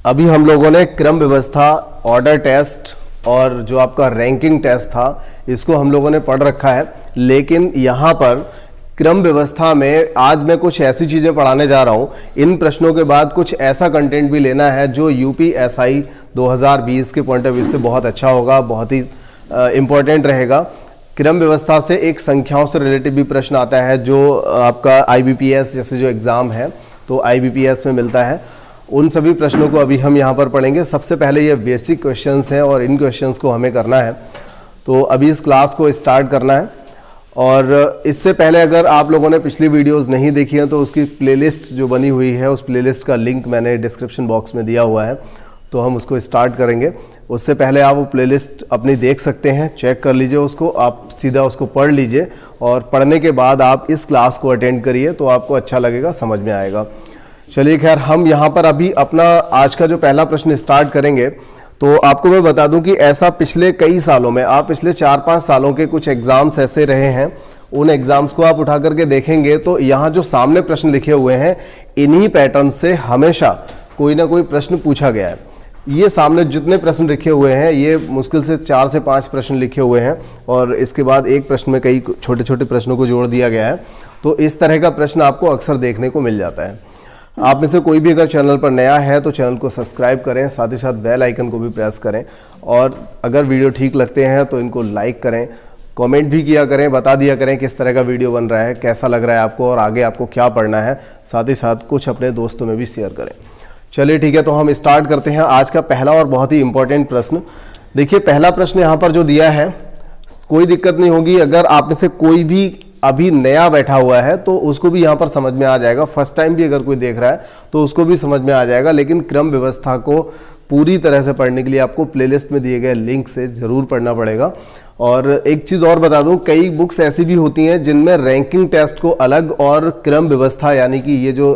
अभी हम लोगों ने क्रम व्यवस्था, ऑर्डर टेस्ट और जो आपका रैंकिंग टेस्ट था इसको हम लोगों ने पढ़ रखा है। लेकिन यहाँ पर क्रम व्यवस्था में आज मैं कुछ ऐसी चीज़ें पढ़ाने जा रहा हूँ, इन प्रश्नों के बाद कुछ ऐसा कंटेंट भी लेना है जो यूपीएसआई 2020 के पॉइंट ऑफ व्यू से बहुत अच्छा होगा, बहुत ही इम्पोर्टेंट रहेगा। क्रम व्यवस्था से एक संख्याओं से रिलेटेड भी प्रश्न आता है जो आपका आईबीपीएस जैसे जो एग्ज़ाम है तो आईबीपीएस में मिलता है। उन सभी प्रश्नों को अभी हम यहाँ पर पढ़ेंगे। सबसे पहले ये बेसिक क्वेश्चंस हैं और इन क्वेश्चंस को हमें करना है, तो अभी इस क्लास को स्टार्ट करना है। और इससे पहले अगर आप लोगों ने पिछली वीडियोस नहीं देखी हैं तो उसकी प्लेलिस्ट जो बनी हुई है उस प्लेलिस्ट का लिंक मैंने डिस्क्रिप्शन बॉक्स में दिया हुआ है, तो हम उसको स्टार्ट करेंगे। उससे पहले आप वो प्लेलिस्ट अपनी देख सकते हैं, चेक कर लीजिए उसको, आप सीधा उसको पढ़ लीजिए और पढ़ने के बाद आप इस क्लास को अटेंड करिए तो आपको अच्छा लगेगा, समझ में आएगा। चलिए खैर, हम यहाँ पर अभी अपना आज का जो पहला प्रश्न स्टार्ट करेंगे। तो आपको मैं बता दूं कि ऐसा पिछले कई सालों में, आप पिछले 4-5 सालों के कुछ एग्जाम्स ऐसे रहे हैं, उन एग्जाम्स को आप उठा करके देखेंगे तो यहाँ जो सामने प्रश्न लिखे हुए हैं इन्हीं पैटर्न से हमेशा कोई ना कोई प्रश्न पूछा गया है। ये सामने जितने प्रश्न लिखे हुए हैं ये मुश्किल से 4 से 5 प्रश्न लिखे हुए हैं और इसके बाद एक प्रश्न में कई छोटे छोटे प्रश्नों को जोड़ दिया गया है। तो इस तरह का प्रश्न आपको अक्सर देखने को मिल जाता है। आप में से कोई भी अगर चैनल पर नया है तो चैनल को सब्सक्राइब करें, साथ ही साथ बेल आइकन को भी प्रेस करें और अगर वीडियो ठीक लगते हैं तो इनको लाइक करें, कमेंट भी किया करें, बता दिया करें किस तरह का वीडियो बन रहा है, कैसा लग रहा है आपको और आगे आपको क्या पढ़ना है। साथ ही साथ कुछ अपने दोस्तों में भी शेयर करें। चलिए ठीक है, तो हम स्टार्ट करते हैं आज का पहला और बहुत ही इंपॉर्टेंट प्रश्न। देखिए पहला प्रश्न यहाँ पर जो दिया है, कोई दिक्कत नहीं होगी अगर आप में से कोई भी अभी नया बैठा हुआ है तो उसको भी यहाँ पर समझ में आ जाएगा। फर्स्ट टाइम भी अगर कोई देख रहा है तो उसको भी समझ में आ जाएगा। लेकिन क्रम व्यवस्था को पूरी तरह से पढ़ने के लिए आपको प्लेलिस्ट में दिए गए लिंक से ज़रूर पढ़ना पड़ेगा। और एक चीज़ और बता दूं, कई बुक्स ऐसी भी होती हैं जिनमें रैंकिंग टेस्ट को अलग और क्रम व्यवस्था यानी कि ये जो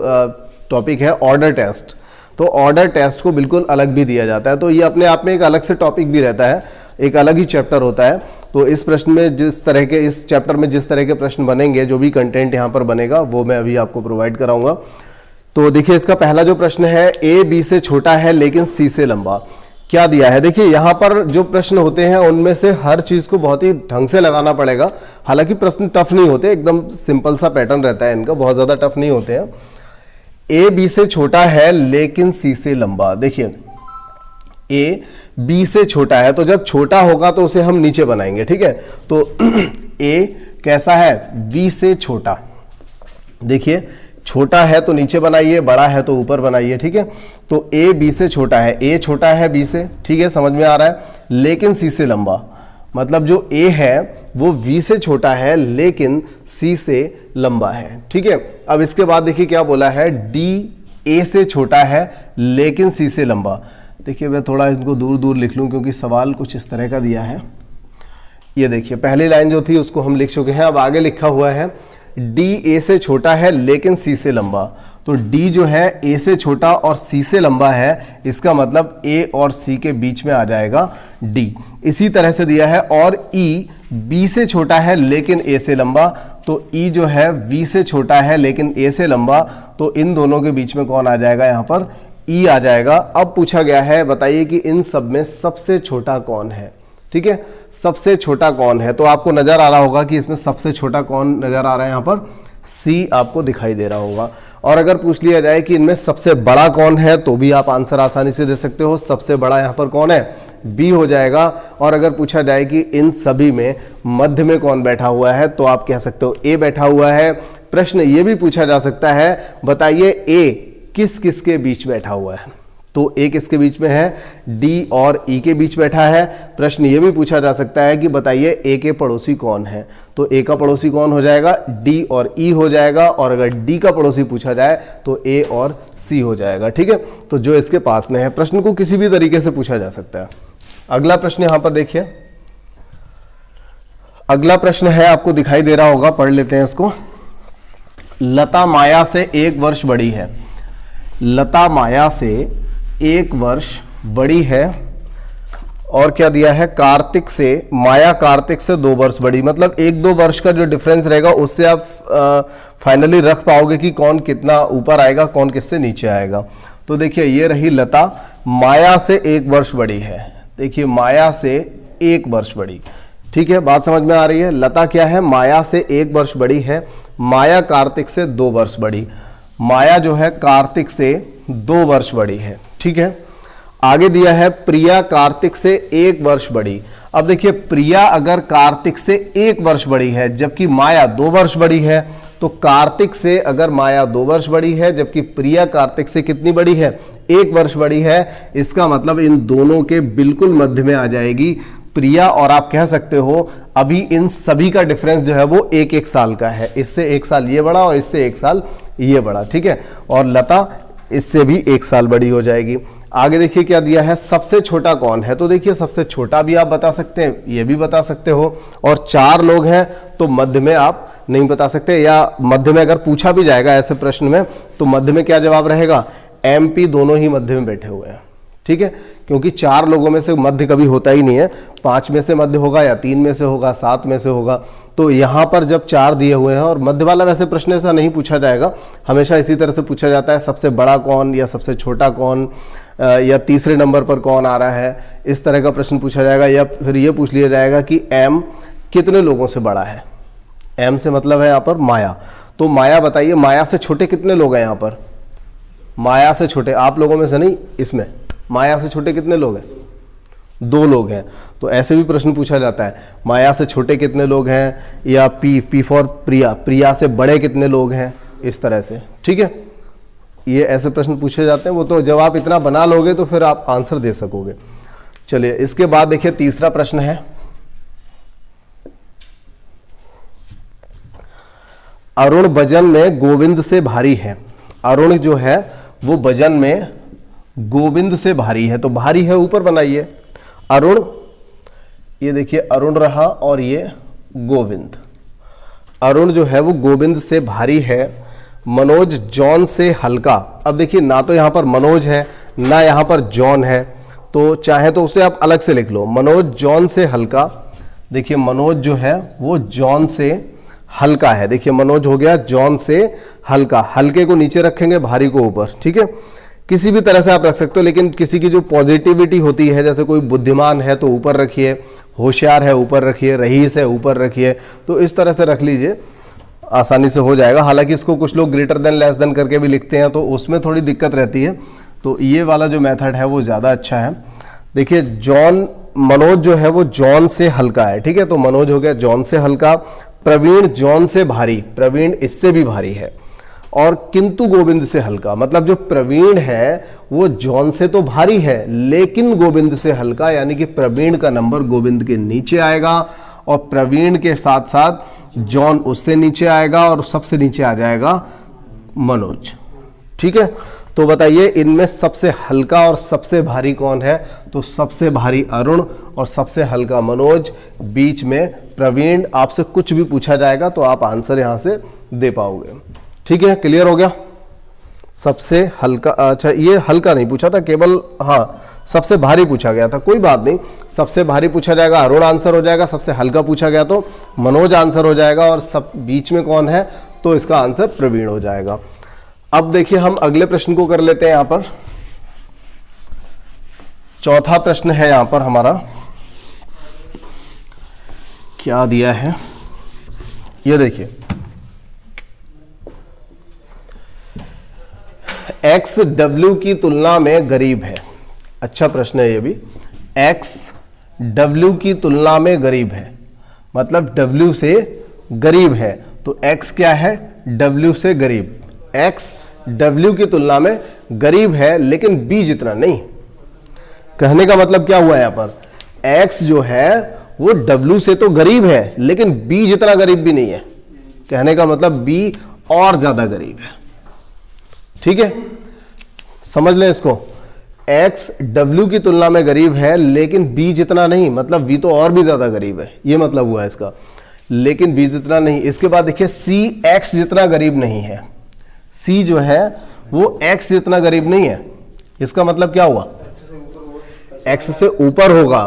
टॉपिक है ऑर्डर टेस्ट, तो ऑर्डर टेस्ट को बिल्कुल अलग भी दिया जाता है। तो ये अपने आप में एक अलग से टॉपिक भी रहता है, एक अलग ही चैप्टर होता है। तो इस प्रश्न में जिस तरह के, इस चैप्टर में जिस तरह के प्रश्न बनेंगे, जो भी कंटेंट यहाँ पर बनेगा वो मैं अभी आपको प्रोवाइड कराऊंगा। तो देखिए इसका पहला जो प्रश्न है, ए बी से छोटा है लेकिन सी से लंबा, क्या दिया है। देखिए यहाँ पर जो प्रश्न होते हैं उनमें से हर चीज को बहुत ही ढंग से लगाना पड़ेगा। हालांकि प्रश्न टफ नहीं होते, एकदम सिंपल सा पैटर्न रहता है इनका, बहुत ज्यादा टफ नहीं होते हैं। ए बी से छोटा है लेकिन सी से लंबा। देखिए ए बी से छोटा है तो जब छोटा होगा तो उसे हम नीचे बनाएंगे, ठीक है। तो ए कैसा है, बी से छोटा। देखिए छोटा है तो नीचे बनाइए, बड़ा है तो ऊपर बनाइए, ठीक है। तो ए बी से छोटा है, ए छोटा है बी से, ठीक है, समझ में आ रहा है। लेकिन सी से लंबा, मतलब जो ए है वो बी से छोटा है लेकिन सी से लंबा है, ठीक है। अब इसके बाद देखिए क्या बोला है, डी ए से छोटा है लेकिन सी से लंबा। देखिए मैं थोड़ा इनको दूर दूर लिख लूं क्योंकि सवाल कुछ इस तरह का दिया है। ये देखिए पहली लाइन जो थी उसको हम लिख चुके हैं, अब आगे लिखा हुआ है डी ए से छोटा है लेकिन सी से लंबा। तो डी जो है ए से छोटा और सी से लंबा है, इसका मतलब ए और सी के बीच में आ जाएगा डी। इसी तरह से दिया है और ई बी से छोटा है लेकिन ए से लंबा, तो ई जो है बी से छोटा है लेकिन ए से लंबा, तो इन दोनों के बीच में कौन आ जाएगा, यहाँ पर ई आ जाएगा। अब पूछा गया है बताइए कि इन सब में सबसे छोटा कौन है, ठीक है, सबसे छोटा कौन है। तो आपको नजर आ रहा होगा कि इसमें सबसे छोटा कौन नजर आ रहा है, यहाँ पर सी आपको दिखाई दे रहा होगा। और अगर पूछ लिया जाए कि इनमें सबसे बड़ा कौन है तो भी आप आंसर आसानी से दे सकते हो, सबसे बड़ा यहाँ पर कौन है, बी हो जाएगा। और अगर पूछा जाए कि इन सभी में मध्य में कौन बैठा हुआ है तो आप कह सकते हो ए बैठा हुआ है। प्रश्न ये भी पूछा जा सकता है बताइए ए किस किस के बीच बैठा हुआ है, तो ए किसके बीच में है, डी और ई के बीच बैठा है। प्रश्न ये भी पूछा जा सकता है कि बताइए ए के पड़ोसी कौन है, तो ए का पड़ोसी कौन हो जाएगा, डी और ई हो जाएगा। और अगर डी का पड़ोसी पूछा जाए तो ए और सी हो जाएगा, ठीक है। तो जो इसके पास में है, प्रश्न को किसी भी तरीके से पूछा जा सकता है। अगला प्रश्न यहां पर देखिए, अगला प्रश्न है, आपको दिखाई दे रहा होगा, पढ़ लेते हैं इसको। लता माया से 1 वर्ष बड़ी है, लता माया से 1 वर्ष बड़ी है। और क्या दिया है, कार्तिक से, माया कार्तिक से 2 वर्ष बड़ी, मतलब 1-2 वर्ष का जो डिफरेंस रहेगा उससे आप फाइनली रख पाओगे कि कौन कितना ऊपर आएगा, कौन किससे नीचे आएगा। तो देखिए ये रही लता, माया से 1 वर्ष बड़ी है। देखिए माया से 1 वर्ष बड़ी, ठीक है, बात समझ में आ रही है। लता क्या है, माया से 1 वर्ष बड़ी है। माया कार्तिक से 2 वर्ष बड़ी, माया जो है कार्तिक से 2 वर्ष बड़ी है, ठीक है। आगे दिया है प्रिया कार्तिक से 1 वर्ष बड़ी। अब देखिए प्रिया अगर कार्तिक से 1 वर्ष बड़ी है जबकि माया 2 वर्ष बड़ी है, तो कार्तिक से अगर माया 2 वर्ष बड़ी है जबकि प्रिया कार्तिक से कितनी बड़ी है, 1 वर्ष बड़ी है, इसका मतलब इन दोनों के बिल्कुल मध्य में आ जाएगी प्रिया। और आप कह सकते हो अभी इन सभी का डिफरेंस जो है वो 1-1 साल का है, इससे 1 साल ये बड़ा और इससे 1 साल ये बड़ा, ठीक है। और लता इससे भी 1 साल बड़ी हो जाएगी। आगे देखिए क्या दिया है, सबसे छोटा कौन है, तो देखिए सबसे छोटा भी आप बता सकते हैं, ये भी बता सकते हो। और 4 लोग हैं तो मध्य में आप नहीं बता सकते, या मध्य में अगर पूछा भी जाएगा ऐसे प्रश्न में तो मध्य में क्या जवाब रहेगा, MP दोनों ही मध्य में बैठे हुए हैं, ठीक है। क्योंकि 4 लोगों में से मध्य कभी होता ही नहीं है, 5 में से मध्य होगा या 3 में से होगा, 7 में से होगा। तो यहाँ पर जब 4 दिए हुए हैं, और मध्य वाला वैसे प्रश्न ऐसा नहीं पूछा जाएगा, हमेशा इसी तरह से पूछा जाता है, सबसे बड़ा कौन या सबसे छोटा कौन या तीसरे नंबर पर कौन आ रहा है, इस तरह का प्रश्न पूछा जाएगा। या फिर ये पूछ लिया जाएगा कि M कितने लोगों से बड़ा है। M से मतलब है यहाँ पर माया, तो माया बताइए माया से छोटे कितने लोग हैं यहाँ पर, माया से छोटे आप लोगों में से नहीं, इसमें माया से छोटे कितने लोग हैं, 2 लोग हैं। तो ऐसे भी प्रश्न पूछा जाता है, माया से छोटे कितने लोग हैं, या P फॉर प्रिया, प्रिया से बड़े कितने लोग हैं, इस तरह से, ठीक है। ये ऐसे प्रश्न पूछे जाते हैं, वो तो जब आप इतना बना लोगे तो फिर आप आंसर दे सकोगे। चलिए इसके बाद देखिए तीसरा प्रश्न है, अरुण वजन में गोविंद से भारी है। अरुण जो है वो वजन में गोविंद से भारी है, तो भारी है ऊपर बनाइए अरुण, ये देखिए अरुण रहा और ये गोविंद। अरुण जो है वो गोविंद से भारी है, मनोज जॉन से हल्का। अब देखिए ना तो यहाँ पर मनोज है ना यहाँ पर जॉन है, तो चाहे तो उसे आप अलग से लिख लो, मनोज जॉन से हल्का। देखिए मनोज जो है वो जॉन से हल्का है, देखिए मनोज हो गया जॉन से हल्का, हल्के को नीचे रखेंगे भारी को ऊपर, ठीक है। किसी भी तरह से आप रख सकते हो, लेकिन किसी की जो पॉजिटिविटी होती है, जैसे कोई बुद्धिमान है तो ऊपर रखिए, होशियार है ऊपर रखिए, रईस है ऊपर रखिए, तो इस तरह से रख लीजिए, आसानी से हो जाएगा। हालांकि इसको कुछ लोग ग्रेटर देन लेस देन करके भी लिखते हैं, तो उसमें थोड़ी दिक्कत रहती है, तो ये वाला जो मेथड है वो ज़्यादा अच्छा है। देखिए जॉन, मनोज जो है वो जॉन से हल्का है, ठीक है, तो मनोज हो गया जॉन से हल्का। प्रवीण जॉन से भारी, प्रवीण इससे भी भारी है। और किंतु गोविंद से हल्का, मतलब जो प्रवीण है वो जॉन से तो भारी है लेकिन गोविंद से हल्का, यानी कि प्रवीण का नंबर गोविंद के नीचे आएगा और प्रवीण के साथ साथ जॉन उससे नीचे आएगा और सबसे नीचे आ जाएगा मनोज, ठीक है। तो बताइए इनमें सबसे हल्का और सबसे भारी कौन है, तो सबसे भारी अरुण और सबसे हल्का मनोज, बीच में प्रवीण। आपसे कुछ भी पूछा जाएगा तो आप आंसर यहां से दे पाओगे, ठीक है। क्लियर हो गया, सबसे हल्का, अच्छा ये हल्का नहीं पूछा था, केवल हाँ सबसे भारी पूछा गया था, कोई बात नहीं, सबसे भारी पूछा जाएगा अरुण आंसर हो जाएगा, सबसे हल्का पूछा गया तो मनोज आंसर हो जाएगा, और सब बीच में कौन है तो इसका आंसर प्रवीण हो जाएगा। अब देखिए हम अगले प्रश्न को कर लेते हैं। यहां पर चौथा प्रश्न है, यहां पर हमारा क्या दिया है, ये देखिए, एक्स डब्ल्यू की तुलना में गरीब है। अच्छा प्रश्न है ये भी, एक्स डब्ल्यू की तुलना में गरीब है, मतलब डब्ल्यू से गरीब है, तो एक्स क्या है, डब्ल्यू से गरीब। एक्स डब्ल्यू की तुलना में गरीब है लेकिन बी जितना नहीं। कहने का मतलब क्या हुआ यहां पर, एक्स जो है वो डब्ल्यू से तो गरीब है लेकिन बी जितना गरीब भी नहीं है। कहने का मतलब बी और ज्यादा गरीब है, ठीक है, समझ लें इसको। एक्स डब्ल्यू की तुलना में गरीब है लेकिन बी जितना नहीं, मतलब बी तो और भी ज्यादा गरीब है, ये मतलब हुआ इसका, लेकिन बी जितना नहीं। इसके बाद देखिए सी एक्स जितना गरीब नहीं है, सी जो है वो एक्स जितना गरीब नहीं है, इसका मतलब क्या हुआ, एक्स से ऊपर होगा,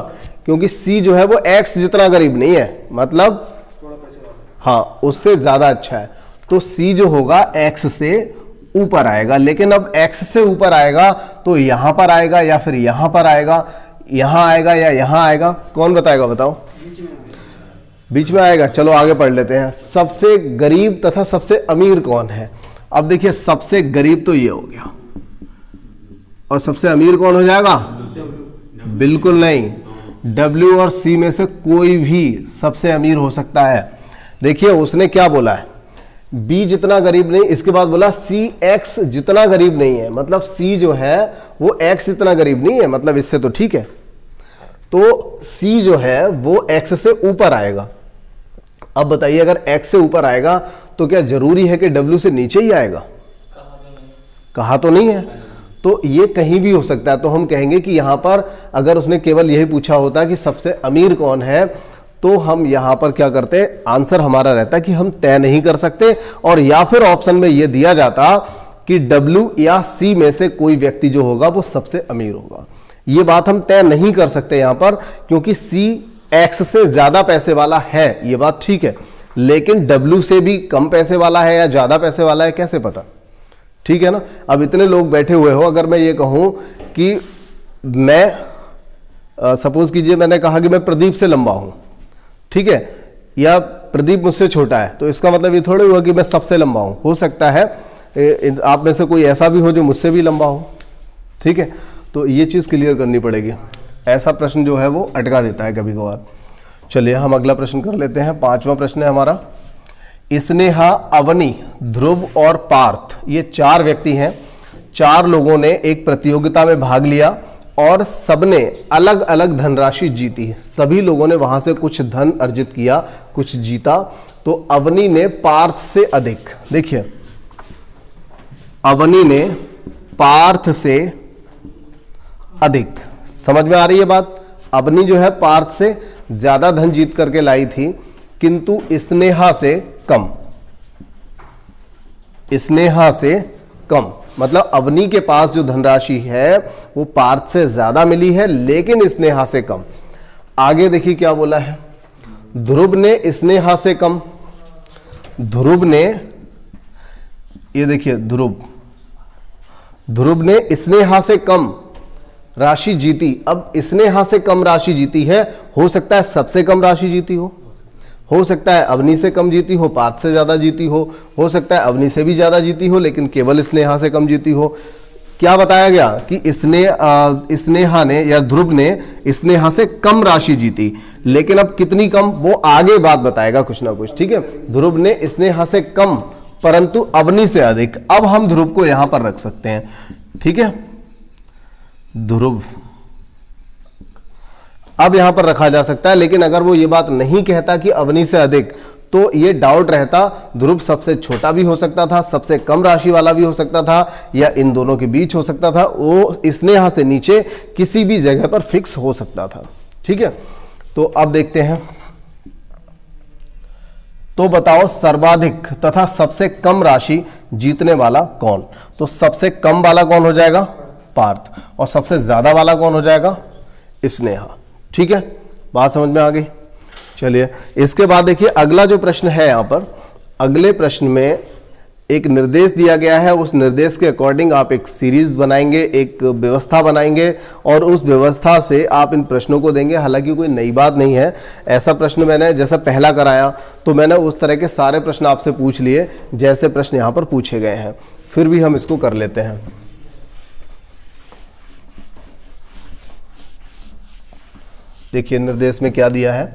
क्योंकि सी जो है वो एक्स जितना गरीब नहीं है, मतलब हाँ उससे ज्यादा अच्छा है, तो सी जो होगा एक्स से ऊपर आएगा, लेकिन अब x से ऊपर आएगा तो यहां पर आएगा या फिर यहां पर आएगा, यहां आएगा या यहां आएगा, कौन बताएगा बताओ? बीच में आएगा। चलो आगे पढ़ लेते हैं। सबसे गरीब तथा सबसे अमीर कौन है? अब देखिए सबसे गरीब तो ये हो गया, और सबसे अमीर कौन हो जाएगा? बिल्कुल नहीं, W और C में से कोई भी सबसे अमीर हो सकता है। देखिए उसने क्या बोला है, B जितना गरीब नहीं, इसके बाद बोला CX जितना गरीब नहीं है, मतलब C जो है वो X इतना गरीब नहीं है, मतलब इससे तो ठीक है। तो C जो है वो X से ऊपर आएगा। अब बताइए अगर X से ऊपर आएगा तो क्या जरूरी है कि W से नीचे ही आएगा? कहा तो नहीं है, तो ये कहीं भी हो सकता है। तो हम कहेंगे कि यहां पर अगर उसने केवल यही पूछा होता कि सबसे अमीर कौन है, तो हम यहां पर क्या करते हैं, आंसर हमारा रहता कि हम तय नहीं कर सकते, और या फिर ऑप्शन में यह दिया जाता कि W या C में से कोई व्यक्ति जो होगा वो सबसे अमीर होगा। ये बात हम तय नहीं कर सकते यहां पर, क्योंकि C X से ज्यादा पैसे वाला है, ये बात ठीक है, लेकिन W से भी कम पैसे वाला है या ज्यादा पैसे वाला है कैसे पता? ठीक है ना। अब इतने लोग बैठे हुए हो, अगर मैं ये कहूं कि मैं सपोज कीजिए मैंने कहा कि मैं प्रदीप से लंबा हूं, ठीक है, या प्रदीप मुझसे छोटा है, तो इसका मतलब ये थोड़ा हुआ कि मैं सबसे लंबा हूं। हो सकता है आप में से कोई ऐसा भी हो जो मुझसे भी लंबा हो, ठीक है। तो ये चीज क्लियर करनी पड़ेगी, ऐसा प्रश्न जो है वो अटका देता है कभी कभार। चलिए हम अगला प्रश्न कर लेते हैं। 5वां प्रश्न है हमारा, स्नेहा, अवनी, ध्रुव और पार्थ, ये 4 व्यक्ति हैं। 4 लोगों ने एक प्रतियोगिता में भाग लिया और सबने अलग अलग धनराशि जीती। सभी लोगों ने वहां से कुछ धन अर्जित किया, कुछ जीता। तो अवनी ने पार्थ से अधिक, देखिए अवनी ने पार्थ से अधिक, समझ में आ रही है बात? अवनी जो है पार्थ से ज्यादा धन जीत करके लाई थी, किंतु स्नेहा से कम। स्नेहा से कम मतलब अवनी के पास जो धनराशि है वो पार्थ से ज्यादा मिली है, लेकिन स्नेहा से कम। आगे देखिए क्या बोला है, ध्रुव ने स्नेहा से कम, ध्रुव ने, ये देखिए ध्रुव ने स्नेहा से कम राशि जीती। अब स्नेहा से कम राशि जीती है, हो सकता है सबसे कम राशि जीती हो सकता है अवनी से कम जीती हो, पार्थ से ज्यादा जीती हो सकता है अवनी से भी ज्यादा जीती हो, लेकिन केवल स्नेहा से कम जीती हो। क्या बताया गया कि स्नेहा ने या ध्रुव ने स्नेहा से कम राशि जीती, लेकिन अब कितनी कम वो आगे बात बताएगा कुछ ना कुछ, ठीक है। ध्रुव ने स्नेहा से कम परंतु अवनी से अधिक। अब हम ध्रुव को यहां पर रख सकते हैं, ठीक है, ध्रुव अब यहां पर रखा जा सकता है। लेकिन अगर वो ये बात नहीं कहता कि अवनी से अधिक, तो ये डाउट रहता, ध्रुव सबसे छोटा भी हो सकता था, सबसे कम राशि वाला भी हो सकता था, या इन दोनों के बीच हो सकता था, वो स्नेहा से नीचे किसी भी जगह पर फिक्स हो सकता था, ठीक है। तो अब देखते हैं, तो बताओ सर्वाधिक तथा सबसे कम राशि जीतने वाला कौन? तो सबसे कम वाला कौन हो जाएगा? पार्थ, और सबसे ज्यादा वाला कौन हो जाएगा? स्नेहा, ठीक है, बात समझ में आ गई। चलिए इसके बाद देखिए अगला जो प्रश्न है यहां पर, अगले प्रश्न में एक निर्देश दिया गया है, उस निर्देश के अकॉर्डिंग आप एक सीरीज बनाएंगे, एक व्यवस्था बनाएंगे, और उस व्यवस्था से आप इन प्रश्नों को देंगे। हालांकि कोई नई बात नहीं है, ऐसा प्रश्न मैंने जैसा पहला कराया तो मैंने उस तरह के सारे प्रश्न आपसे पूछ लिए जैसे प्रश्न यहां पर पूछे गए हैं, फिर भी हम इसको कर लेते हैं। देखिए निर्देश में क्या दिया है,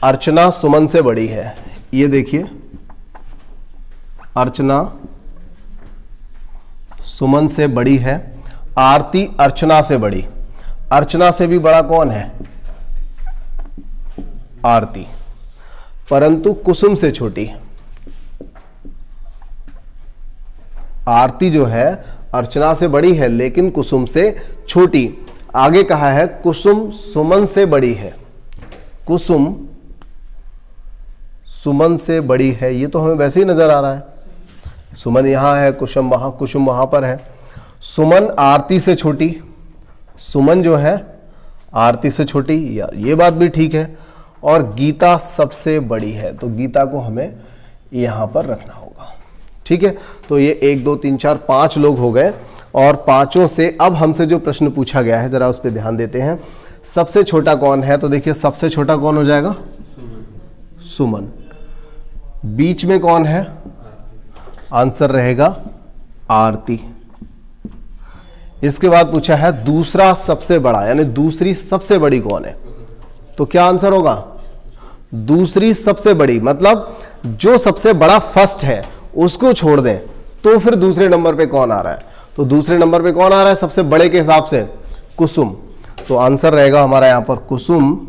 अर्चना सुमन से बड़ी है, ये देखिए अर्चना सुमन से बड़ी है, आरती अर्चना से बड़ी, अर्चना से भी बड़ा कौन है? आरती, परंतु कुसुम से छोटी। आरती जो है अर्चना से बड़ी है लेकिन कुसुम से छोटी। आगे कहा है कुसुम सुमन से बड़ी है, कुसुम सुमन से बड़ी है, ये तो हमें वैसे ही नजर आ रहा है, सुमन यहां है, कुसुम वहां पर है। सुमन आरती से छोटी, सुमन जो है आरती से छोटी, यार ये बात भी ठीक है। और गीता सबसे बड़ी है, तो गीता को हमें यहां पर रखना होगा, ठीक है, तो ये 1 2 3 4 5 लोग हो गए और पांचों से अब हमसे जो प्रश्न पूछा गया है जरा उस पर ध्यान देते हैं। सबसे छोटा कौन है, तो देखिए सबसे छोटा कौन हो जाएगा, सुमन। बीच में कौन है, आंसर रहेगा आरती। इसके बाद पूछा है दूसरा सबसे बड़ा, यानी दूसरी सबसे बड़ी कौन है, तो क्या आंसर होगा, दूसरी सबसे बड़ी, मतलब जो सबसे बड़ा फर्स्ट है उसको छोड़ दें तो फिर दूसरे नंबर पे कौन आ रहा है, तो दूसरे नंबर पे कौन आ रहा है सबसे बड़े के हिसाब से, कुसुम। तो आंसर रहेगा हमारा यहां पर कुसुम।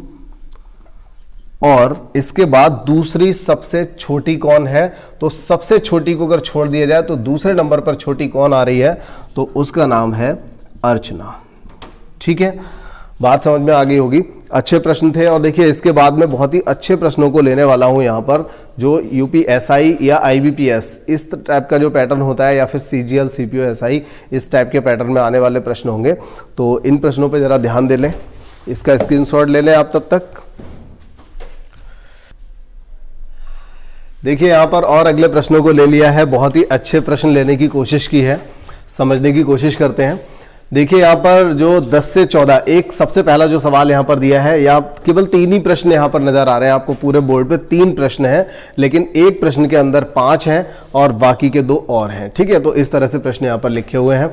और इसके बाद दूसरी सबसे छोटी कौन है, तो सबसे छोटी को अगर छोड़ दिया जाए तो दूसरे नंबर पर छोटी कौन आ रही है, तो उसका नाम है अर्चना। ठीक है, बात समझ में आ गई होगी। अच्छे प्रश्न थे और देखिए इसके बाद में बहुत ही अच्छे प्रश्नों को लेने वाला हूं यहां पर, जो यूपीएसआई या आईबीपीएस इस टाइप का जो पैटर्न होता है, या फिर सीजीएल सीपीओ एसआई इस टाइप के पैटर्न में आने वाले प्रश्न होंगे। तो इन प्रश्नों पे जरा ध्यान दे लें, इसका स्क्रीनशॉट ले लें आप तब तक। देखिए यहां पर और अगले प्रश्नों को ले लिया है, बहुत ही अच्छे प्रश्न लेने की कोशिश की है, समझने की कोशिश करते हैं। देखिए यहाँ पर जो 10 से 14, एक सबसे पहला जो सवाल यहाँ पर दिया है, या केवल 3 ही प्रश्न यहाँ पर नजर आ रहे हैं आपको, पूरे बोर्ड पे 3 प्रश्न हैं, लेकिन एक प्रश्न के अंदर 5 हैं और बाकी के 2 और हैं। ठीक है, तो इस तरह से प्रश्न यहाँ पर लिखे हुए हैं।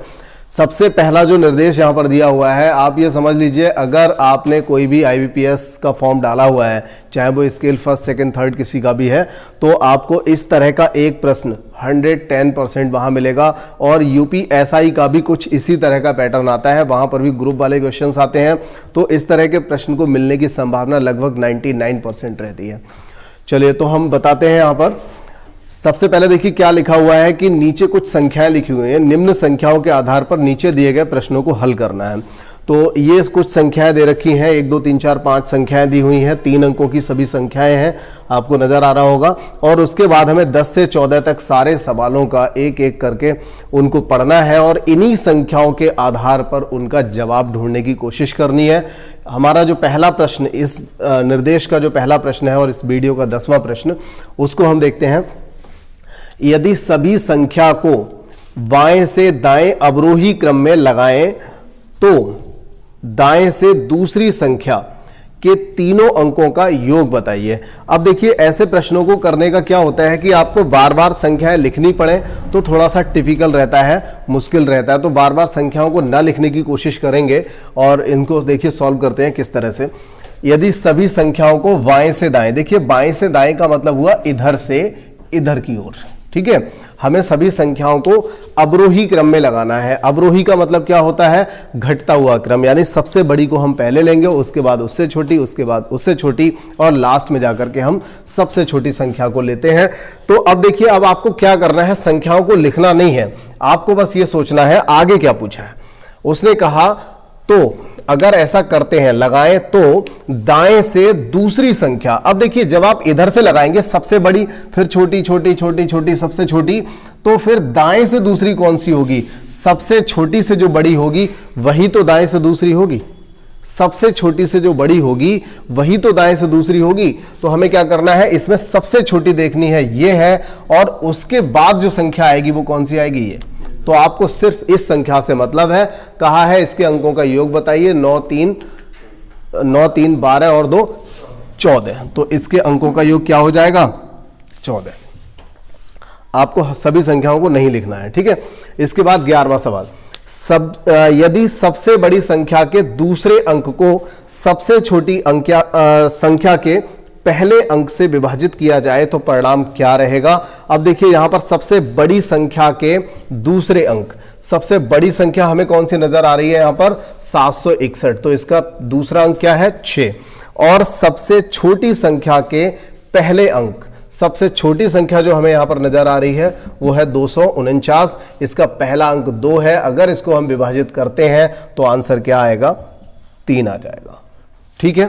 सबसे पहला जो निर्देश यहाँ पर दिया हुआ है, आप ये समझ लीजिए, अगर आपने कोई भी आईबीपीएस का फॉर्म डाला हुआ है, चाहे वो स्केल फर्स्ट सेकंड थर्ड किसी का भी है, तो आपको इस तरह का एक प्रश्न 110% वहाँ मिलेगा। और यूपीएसआई का भी कुछ इसी तरह का पैटर्न आता है, वहाँ पर भी ग्रुप वाले क्वेश्चंस आते हैं, तो इस तरह के प्रश्न को मिलने की संभावना लगभग 99% रहती है। चलिए तो हम बताते हैं यहाँ पर। सबसे पहले देखिए क्या लिखा हुआ है कि नीचे कुछ संख्याएं लिखी हुई हैं, निम्न संख्याओं के आधार पर नीचे दिए गए प्रश्नों को हल करना है। तो ये कुछ संख्याएं दे रखी हैं, 1 2 3 4 5 संख्याएं दी हुई हैं, 3 अंकों की सभी संख्याएं हैं, आपको नजर आ रहा होगा। और उसके बाद हमें 10 से 14 तक सारे सवालों का एक एक करके उनको पढ़ना है और इन्हीं संख्याओं के आधार पर उनका जवाब ढूंढने की कोशिश करनी है। हमारा जो पहला प्रश्न, इस निर्देश का जो पहला प्रश्न है और इस वीडियो का 10वां प्रश्न, उसको हम देखते हैं। यदि सभी संख्या को बाएं से दाएं अवरोही क्रम में लगाएं तो दाएं से दूसरी संख्या के तीनों अंकों का योग बताइए। अब देखिए ऐसे प्रश्नों को करने का क्या होता है कि आपको बार बार संख्याएं लिखनी पड़े तो थोड़ा सा टिपिकल रहता है, मुश्किल रहता है, तो बार बार संख्याओं को न लिखने की कोशिश करेंगे और इनको देखिए सॉल्व करते हैं किस तरह से। यदि सभी संख्याओं को बाएं से दाएं, देखिए बाएं से दाएं का मतलब हुआ इधर से इधर की ओर। ठीक है, हमें सभी संख्याओं को अवरोही क्रम में लगाना है। अवरोही का मतलब क्या होता है, घटता हुआ क्रम, यानी सबसे बड़ी को हम पहले लेंगे, उसके बाद उससे छोटी, उसके बाद उससे छोटी, और लास्ट में जाकर के हम सबसे छोटी संख्या को लेते हैं। तो अब देखिए, अब आपको क्या करना है, संख्याओं को लिखना नहीं है, आपको बस ये सोचना है आगे क्या पूछा है। उसने कहा तो अगर ऐसा करते हैं, लगाएं तो दाएं से दूसरी संख्या। अब देखिए जब आप इधर से लगाएंगे सबसे बड़ी, फिर छोटी छोटी छोटी छोटी सबसे छोटी, तो फिर दाएं से दूसरी कौन सी होगी, सबसे छोटी से जो बड़ी होगी वही तो दाएं से दूसरी होगी। सबसे छोटी से जो बड़ी होगी वही तो दाएं से दूसरी होगी। तो हमें क्या करना है, इसमें सबसे छोटी देखनी है, ये है, और उसके बाद जो संख्या आएगी वो कौन सी आएगी, ये। तो आपको सिर्फ इस संख्या से मतलब है। कहा है इसके अंकों का योग बताइए, 9 3 12 और 2 14, तो इसके अंकों का योग क्या हो जाएगा, 14। आपको सभी संख्याओं को नहीं लिखना है। ठीक है, इसके बाद 11वां सवाल, यदि सबसे बड़ी संख्या के दूसरे अंक को सबसे छोटी संख्या के पहले अंक से विभाजित किया जाए तो परिणाम क्या रहेगा। अब देखिए यहां पर सबसे बड़ी संख्या के दूसरे अंक, सबसे बड़ी संख्या हमें कौन सी नजर आ रही है यहां पर, 761, तो इसका दूसरा अंक क्या है, 6। और सबसे छोटी संख्या के पहले अंक, सबसे छोटी संख्या जो हमें यहां पर नजर आ रही है वो है 249, इसका पहला अंक 2 है। अगर इसको हम विभाजित करते हैं तो आंसर क्या आएगा, 3 आ जाएगा। ठीक है,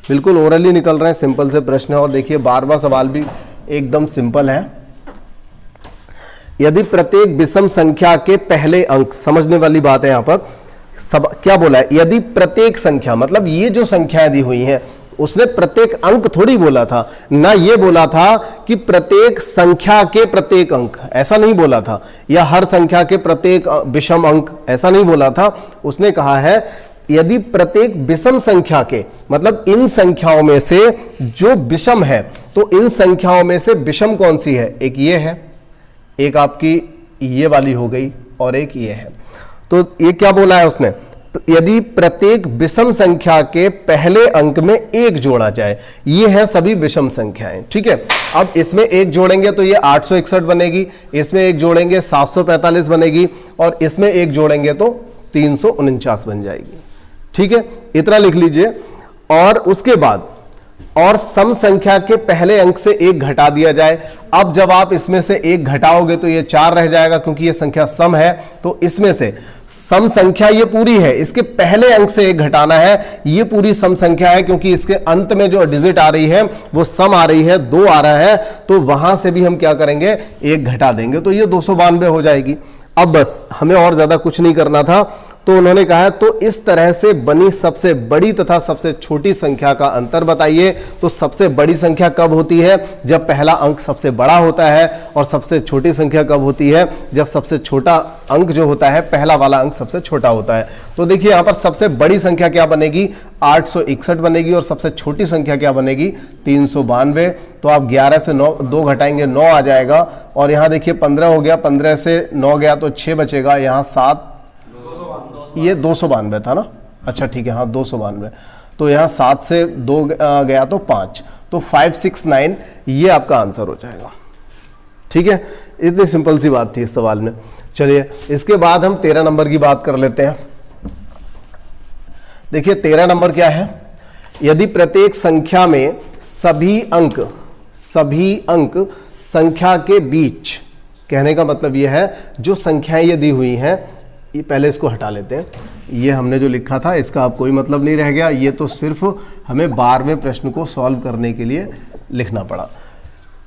बिल्कुल ओरली निकल रहे हैं, सिंपल से प्रश्न है। और देखिए 12वां सवाल भी एकदम सिंपल है। यदि प्रत्येक विषम संख्या के पहले अंक, समझने वाली बात है यहां पर, क्या बोला है, यदि प्रत्येक संख्या, मतलब ये जो संख्याएं दी हुई हैं उसने प्रत्येक अंक थोड़ी बोला था ना, ये बोला था कि प्रत्येक संख्या के प्रत्येक अंक, ऐसा नहीं बोला था, या हर संख्या के प्रत्येक विषम अंक, ऐसा नहीं बोला था। उसने कहा है यदि प्रत्येक विषम संख्या के, मतलब इन संख्याओं में से जो विषम है, तो इन संख्याओं में से विषम कौन सी है, एक ये है, एक आपकी ये वाली हो गई, और एक ये है। तो ये क्या बोला है उसने, यदि प्रत्येक विषम संख्या के पहले अंक में एक जोड़ा जाए, ये है सभी विषम संख्याएं, ठीक है। अब इसमें एक जोड़ेंगे तो ये 861 बनेगी, इसमें एक जोड़ेंगे 745 बनेगी, और इसमें एक जोड़ेंगे तो 349 बन जाएगी, ठीक है। इतना लिख लीजिए। और उसके बाद और सम संख्या के पहले अंक से एक घटा दिया जाए। अब जब आप इसमें से एक घटाओगे तो ये 4 रह जाएगा, क्योंकि ये संख्या सम है। तो इसमें से सम संख्या ये पूरी है, इसके पहले अंक से एक घटाना है, ये पूरी सम संख्या है, क्योंकि इसके अंत में जो डिजिट आ रही है वो सम आ रही है, 2 आ रहा है, तो वहां से भी हम क्या करेंगे, एक घटा देंगे, तो ये 292 हो जाएगी। अब बस हमें और ज्यादा कुछ नहीं करना था। तो उन्होंने कहा है तो इस तरह से बनी सबसे बड़ी तथा सबसे छोटी संख्या का अंतर बताइए। तो सबसे बड़ी संख्या कब होती है, जब पहला अंक सबसे बड़ा होता है, और सबसे छोटी संख्या कब होती है, जब सबसे छोटा अंक जो होता है, पहला वाला अंक सबसे छोटा होता है। तो देखिए यहां पर सबसे बड़ी संख्या क्या बनेगी, 861 बनेगी, और सबसे छोटी संख्या क्या बनेगी, 392। तो आप 11 से 2 घटाएंगे, 9 आ जाएगा, और यहां देखिए 15 हो गया, 15 से 9 गया तो 6 बचेगा, यहां 7, ये 292 था ना, अच्छा ठीक है, हाँ 292। तो यहाँ 7 से 2 गया तो 5, तो 569 ये आपका आंसर हो जाएगा, ठीक है। इतनी सिंपल सी बात थी इस सवाल में। चलिए इसके बाद हम 13 नंबर की बात कर लेते हैं। देखिए 13 नंबर क्या है, यदि प्रत्येक संख्या में सभी अंक संख्या के बीच, कहने का मतलब यह है जो संख्याएं ये दी हुई हैं, ये पहले इसको हटा लेते हैं, ये हमने जो लिखा था इसका अब कोई मतलब नहीं रह गया, ये तो सिर्फ हमें 12वें प्रश्न को सॉल्व करने के लिए लिखना पड़ा।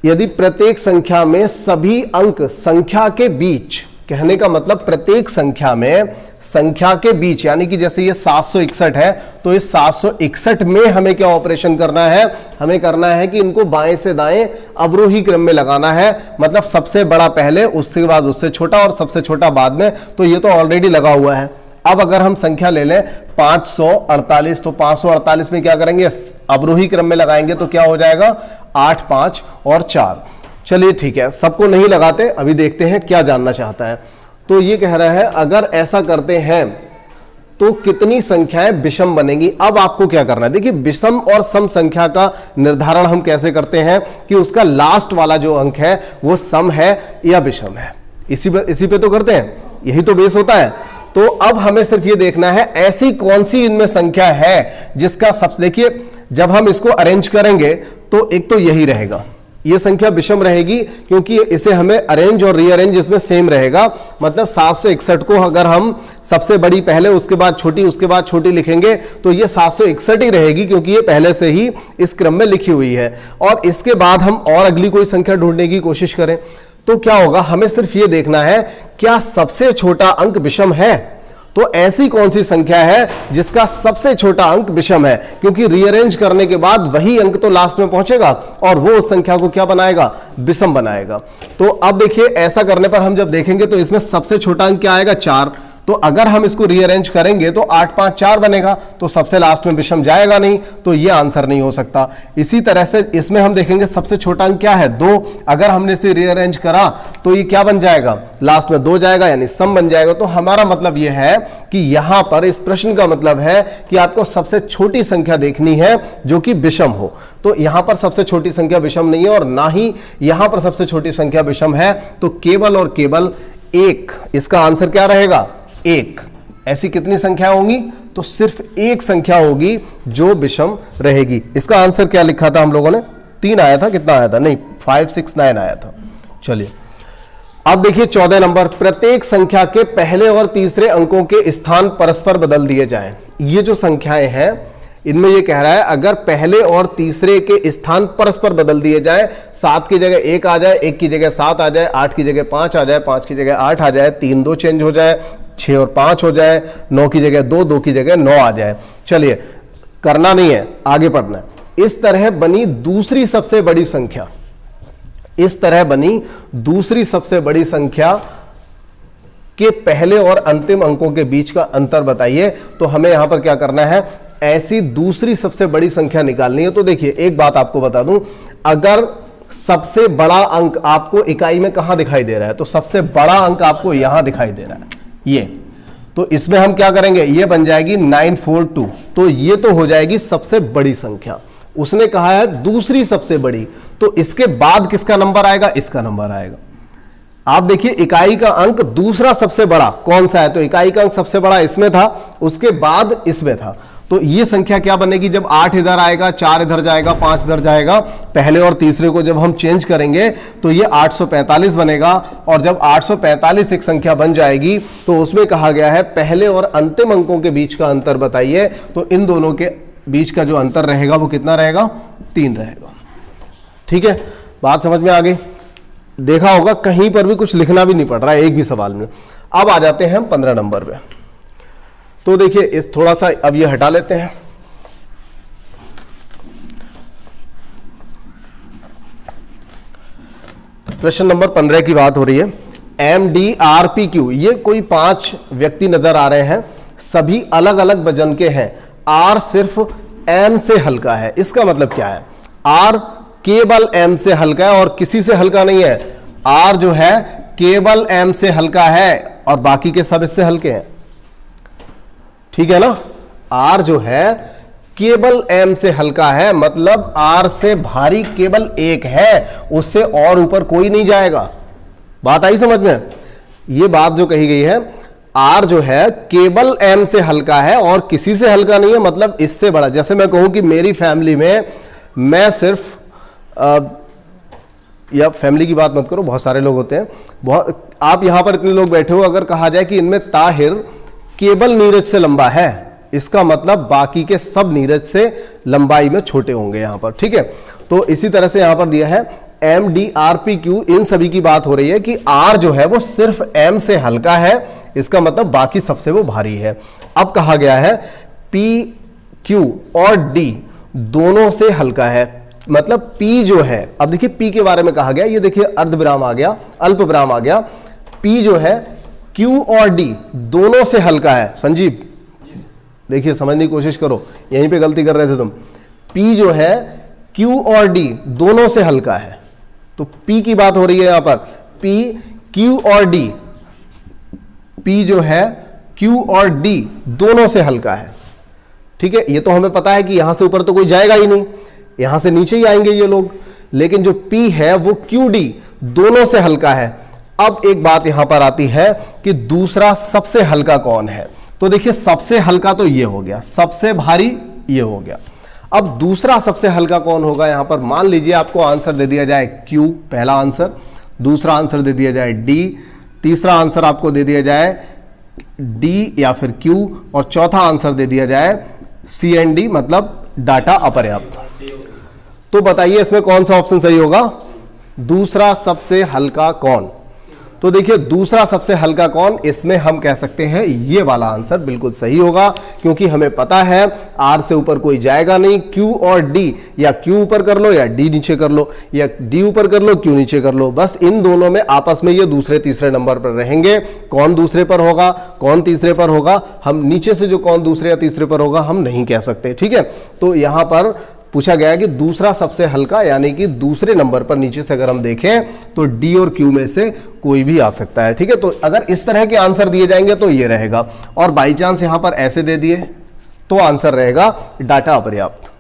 यदि प्रत्येक संख्या में सभी अंक संख्या के बीच, कहने का मतलब प्रत्येक संख्या में संख्या के बीच, यानी कि जैसे ये 761 है, तो इस 761 में हमें क्या ऑपरेशन करना है, हमें करना है कि इनको बाएं से दाएं अवरोही क्रम में लगाना है, मतलब सबसे बड़ा पहले, उसके बाद उससे छोटा, और सबसे छोटा बाद में। तो ये तो ऑलरेडी लगा हुआ है। अब अगर हम संख्या ले लें 548, तो 548 में क्या करेंगे, अवरोही क्रम में लगाएंगे, तो क्या हो जाएगा, 8, 5 और 4। चलिए ठीक है, सबको नहीं लगाते, अभी देखते हैं क्या जानना चाहता है। तो ये कह रहा है अगर ऐसा करते हैं तो कितनी संख्याएं विषम बनेंगी। अब आपको क्या करना है, देखिए विषम और सम संख्या का निर्धारण हम कैसे करते हैं कि उसका लास्ट वाला जो अंक है वो सम है या विषम है, इसी पे तो करते हैं, यही तो बेस होता है। तो अब हमें सिर्फ ये देखना है ऐसी कौन सी इनमें संख्या है जिसका सबसे, देखिए जब हम इसको अरेंज करेंगे तो एक तो यही रहेगा, ये संख्या विषम रहेगी, क्योंकि इसे हमें अरेंज और रीअरेंज इसमें सेम रहेगा। मतलब 761 को अगर हम सबसे बड़ी पहले, उसके बाद छोटी, उसके बाद छोटी लिखेंगे तो ये 761 ही रहेगी, क्योंकि ये पहले से ही इस क्रम में लिखी हुई है। और इसके बाद हम और अगली कोई संख्या ढूंढने की कोशिश करें तो क्या होगा, हमें सिर्फ ये देखना है क्या सबसे छोटा अंक विषम है। तो ऐसी कौन सी संख्या है जिसका सबसे छोटा अंक विषम है, क्योंकि रीअरेंज करने के बाद वही अंक तो लास्ट में पहुंचेगा और वो उस संख्या को क्या बनाएगा, विषम बनाएगा। तो अब देखिए ऐसा करने पर हम जब देखेंगे तो इसमें सबसे छोटा अंक क्या आएगा, 4। तो अगर हम इसको रीअरेंज करेंगे तो 8, 5, 4 बनेगा, तो सबसे लास्ट में विषम जाएगा नहीं, तो ये आंसर नहीं हो सकता। इसी तरह से इसमें हम देखेंगे सबसे छोटा अंक क्या है, 2। अगर हमने इसे रीअरेंज करा तो ये क्या बन जाएगा, लास्ट में 2 जाएगा, यानी सम बन जाएगा। तो हमारा मतलब ये है कि यहां पर इस प्रश्न का मतलब है कि आपको सबसे छोटी संख्या देखनी है जो कि विषम हो। तो यहां पर सबसे छोटी संख्या विषम नहीं है और ना ही यहां पर सबसे छोटी संख्या विषम है, तो केवल और केवल 1 इसका आंसर क्या रहेगा, 1। ऐसी कितनी संख्या होंगी, तो सिर्फ एक संख्या होगी जो विषम रहेगी। इसका आंसर क्या लिखा था हम लोगों ने, 3 आया था, कितना आया था, नहीं 5, 6, 9 आया था। चलिए अब देखिए 14 नंबर, प्रत्येक संख्या के पहले और तीसरे अंकों के स्थान परस्पर बदल दिए जाएं। ये जो संख्याएं हैं इनमें ये कह रहा है अगर पहले और तीसरे के स्थान परस्पर बदल दिए जाए, 7 की जगह 1 आ जाए, 1 की जगह 7 आ जाए, 8 की जगह 5 आ जाए, 5 की जगह 8 आ जाए, 3 2 चेंज हो जाए, 6 और 5 हो जाए, 9 की जगह 2, 2 की जगह 9 आ जाए। चलिए करना नहीं है, आगे पढ़ना है। इस तरह बनी दूसरी सबसे बड़ी संख्या, इस तरह बनी दूसरी सबसे बड़ी संख्या के पहले और अंतिम अंकों के बीच का अंतर बताइए। तो हमें यहां पर क्या करना है, ऐसी दूसरी सबसे बड़ी संख्या निकालनी है। तो देखिए एक बात आपको बता दूं, अगर सबसे बड़ा अंक आपको इकाई में कहां दिखाई दे रहा है, तो सबसे बड़ा अंक आपको यहां दिखाई दे रहा है ये, तो इसमें हम क्या करेंगे, ये बन जाएगी 942, तो ये तो हो जाएगी सबसे बड़ी संख्या। उसने कहा है दूसरी सबसे बड़ी, तो इसके बाद किसका नंबर आएगा, इसका नंबर आएगा। आप देखिए इकाई का अंक दूसरा सबसे बड़ा कौन सा है, तो इकाई का अंक सबसे बड़ा इसमें था, उसके बाद इसमें था। तो ये संख्या क्या बनेगी, जब 8 इधर आएगा, 4 इधर जाएगा, 5 इधर जाएगा, पहले और तीसरे को जब हम चेंज करेंगे तो ये 845 बनेगा। और जब 845 एक संख्या बन जाएगी तो उसमें कहा गया है पहले और अंतिम अंकों के बीच का अंतर बताइए। तो इन दोनों के बीच का जो अंतर रहेगा वो कितना रहेगा, 3 रहेगा। ठीक है, बात समझ में आ गई। देखा होगा कहीं पर भी कुछ लिखना भी नहीं पड़ रहा है एक भी सवाल में। अब आ जाते हैं हम 15 नंबर पे। तो देखिए इस थोड़ा सा अब ये हटा लेते हैं। प्रश्न नंबर 15 की बात हो रही है। MDRPQ, ये कोई 5 व्यक्ति नजर आ रहे हैं, सभी अलग अलग वजन के हैं, R सिर्फ M से हल्का है। इसका मतलब क्या है, R केवल M से हल्का है और किसी से हल्का नहीं है। R जो है केवल M से हल्का है और बाकी के सब इससे हल्के हैं। ठीक है ना, R जो है केवल M से हल्का है, मतलब R से भारी केवल एक है, उससे और ऊपर कोई नहीं जाएगा। बात आई समझ में। ये बात जो कही गई है, R जो है केवल M से हल्का है और किसी से हल्का नहीं है, मतलब इससे बड़ा। जैसे मैं कहूं कि मेरी फैमिली में मैं सिर्फ या फैमिली की बात मत करो, बहुत सारे लोग होते हैं, बहुत, आप यहां पर इतने लोग बैठे हो, अगर कहा जाए कि इनमें ताहिर केवल नीरज से लंबा है, इसका मतलब बाकी के सब नीरज से लंबाई में छोटे होंगे यहां पर। ठीक है, तो इसी तरह से यहां पर दिया है MDRPQ, इन सभी की बात हो रही है कि R जो है वो सिर्फ M से हल्का है, इसका मतलब बाकी सबसे वो भारी है। अब कहा गया है PQ और D दोनों से हल्का है, मतलब P जो है, अब देखिए P के बारे में कहा गया, ये देखिए अर्धविराम आ गया, अल्प विराम आ गया। P जो है Q और D दोनों से हल्का है। संजीव देखिए समझने की कोशिश करो, यहीं पे गलती कर रहे थे तुम। P जो है Q और D दोनों से हल्का है, तो P की बात हो रही है यहां पर, P Q और D, P जो है Q और D दोनों से हल्का है। ठीक है, ये तो हमें पता है कि यहां से ऊपर तो कोई जाएगा ही नहीं, यहां से नीचे ही आएंगे ये लोग, लेकिन जो P है वो QD दोनों से हल्का है। अब एक बात यहां पर आती है कि दूसरा सबसे हल्का कौन है। तो देखिए सबसे हल्का तो ये हो गया, सबसे भारी ये हो गया। अब दूसरा सबसे हल्का कौन होगा यहां पर, मान लीजिए आपको आंसर दे दिया जाए Q पहला आंसर, दूसरा आंसर दे दिया जाए D, तीसरा आंसर आपको दे दिया जाए D या फिर Q, और चौथा आंसर दे दिया जाए C एंड D, मतलब डाटा अपर्याप्त। तो बताइए इसमें कौन सा ऑप्शन सही होगा, दूसरा सबसे हल्का कौन। तो देखिए दूसरा सबसे हल्का कौन, इसमें हम कह सकते हैं ये वाला आंसर बिल्कुल सही होगा, क्योंकि हमें पता है R से ऊपर कोई जाएगा नहीं। Q और D, या Q ऊपर कर लो या D नीचे कर लो, या D ऊपर कर लो Q नीचे कर लो, बस इन दोनों में आपस में ये दूसरे तीसरे नंबर पर रहेंगे। कौन दूसरे पर होगा कौन तीसरे पर होगा, हम नीचे से जो कौन दूसरे या तीसरे पर होगा हम नहीं कह सकते। ठीक है, तो यहां पर पूछा गया कि दूसरा सबसे हल्का, यानी कि दूसरे नंबर पर नीचे से अगर हम देखें तो D और Q में से कोई भी आ सकता है। ठीक है, तो अगर इस तरह के आंसर दिए जाएंगे तो ये रहेगा, और बाई चांस यहां पर ऐसे दे दिए तो आंसर रहेगा डाटा अपर्याप्त।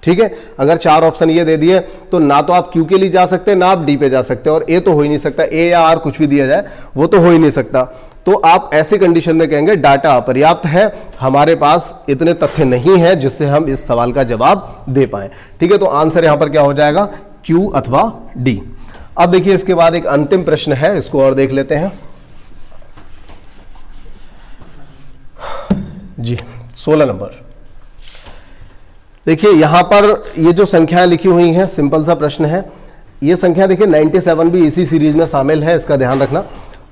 ठीक है, अगर 4 ऑप्शन ये दे दिए तो ना तो आप Q के लिए जा सकते, ना आप D पे जा सकते, और A तो हो ही नहीं सकता, A या R कुछ भी दिया जाए वो तो हो ही नहीं सकता। तो आप ऐसे कंडीशन में कहेंगे डाटा अपर्याप्त है, हमारे पास इतने तथ्य नहीं है जिससे हम इस सवाल का जवाब दे पाए। ठीक है, तो आंसर यहां पर क्या हो जाएगा, Q अथवा D। अब देखिए इसके बाद एक अंतिम प्रश्न है, इसको और देख लेते हैं जी। 16 नंबर देखिए, यहां पर ये जो संख्याएं लिखी हुई हैं, सिंपल सा प्रश्न है। ये संख्या देखिए 97 भी इसी सीरीज में शामिल है, इसका ध्यान रखना।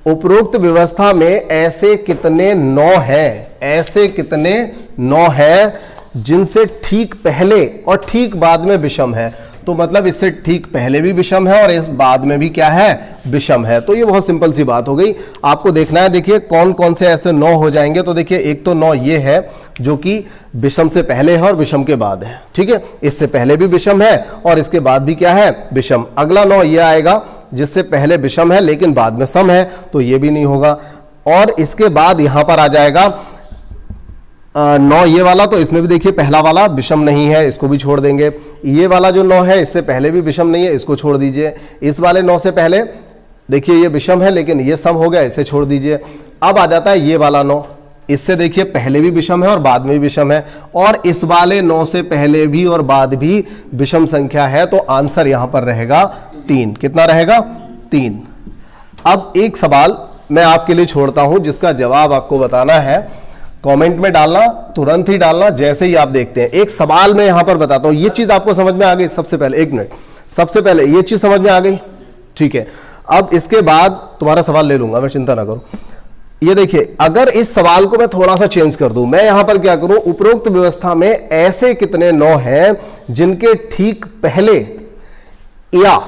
उपरोक्त व्यवस्था में ऐसे कितने 9 हैं, ऐसे कितने 9 हैं जिनसे ठीक पहले और ठीक बाद में विषम है। तो मतलब इससे ठीक पहले भी विषम है और इस बाद में भी क्या है, विषम है। तो ये बहुत सिंपल सी बात हो गई। आपको देखना है, देखिए कौन कौन से ऐसे 9 हो जाएंगे। तो देखिए एक तो 9 ये है जो कि विषम से पहले है और विषम के बाद है, ठीक है। इससे पहले भी विषम है और इसके बाद भी क्या है, विषम। अगला 9 ये आएगा जिससे पहले विषम है लेकिन बाद में सम है, तो ये भी नहीं होगा। और इसके बाद यहां पर आ जाएगा 9 ये वाला, तो इसमें भी देखिए पहला वाला विषम नहीं है, इसको भी छोड़ देंगे। ये वाला जो 9 है इससे पहले भी विषम नहीं है, इसको छोड़ दीजिए। इस वाले 9 से पहले देखिए ये विषम है लेकिन ये सम हो गया, इसे छोड़ दीजिए। अब आ जाता है ये वाला 9, इससे देखिए पहले भी विषम है और बाद में भी विषम है, और इस वाले 9 से पहले भी और बाद भी विषम संख्या है। तो आंसर यहां पर रहेगा 3। कितना रहेगा, 3। अब एक सवाल मैं आपके लिए छोड़ता हूं जिसका जवाब आपको बताना है। कमेंट में डालना, तुरंत ही डालना जैसे ही आप देखते हैं। एक सवाल मैं यहां पर बताता हूं, ये चीज आपको समझ में आ गई। सबसे पहले 1 मिनट, सबसे पहले ये चीज समझ में आ गई, ठीक है। अब इसके बाद तुम्हारा सवाल ले लूंगा मैं, चिंता ना करो। ये देखिए, अगर इस सवाल को मैं थोड़ा सा चेंज कर दूं, मैं यहां पर क्या करूं, उपरोक्त व्यवस्था में ऐसे कितने 9 हैं जिनके ठीक पहले या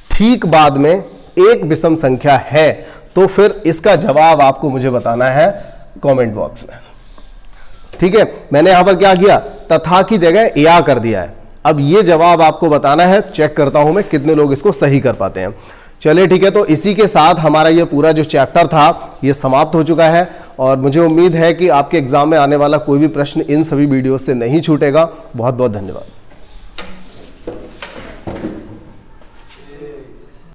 ठीक बाद में एक विषम संख्या है। तो फिर इसका जवाब आपको मुझे बताना है कमेंट बॉक्स में, ठीक है। मैंने यहां पर क्या किया, तथा की जगह या कर दिया है। अब ये जवाब आपको बताना है। चेक करता हूं मैं कितने लोग इसको सही कर पाते हैं। चलिए ठीक है, तो इसी के साथ हमारा ये पूरा जो चैप्टर था ये समाप्त हो चुका है, और मुझे उम्मीद है कि आपके एग्जाम में आने वाला कोई भी प्रश्न इन सभी वीडियो से नहीं छूटेगा। बहुत बहुत धन्यवाद।